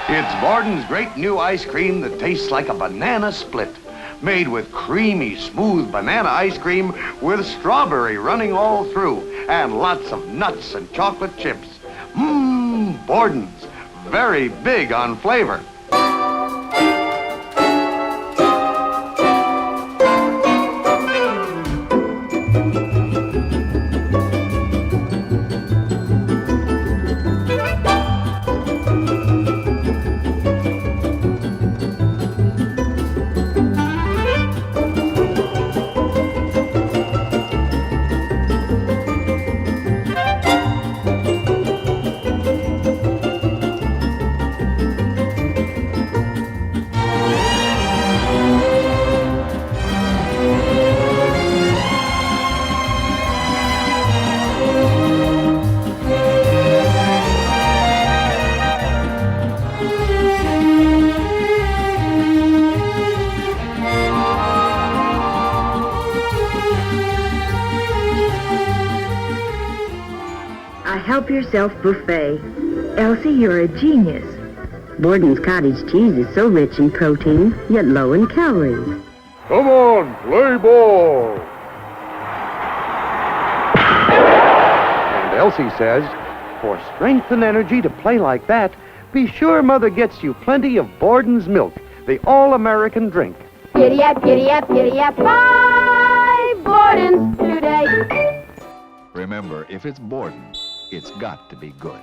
It's Borden's great new ice cream that tastes like a banana split. Made with creamy, smooth banana ice cream with strawberry running all through and lots of nuts and chocolate chips. Mmm, Borden's. Very big on flavor. A help-yourself buffet. Elsie, you're a genius. Borden's cottage cheese is so rich in protein, yet low in calories. Come on, play ball. And Elsie says, for strength and energy to play like that, be sure Mother gets you plenty of Borden's milk, the all-American drink. Giddy up, giddy up, giddy up, 5 Bordens today. Remember, if it's Borden, it's got to be good.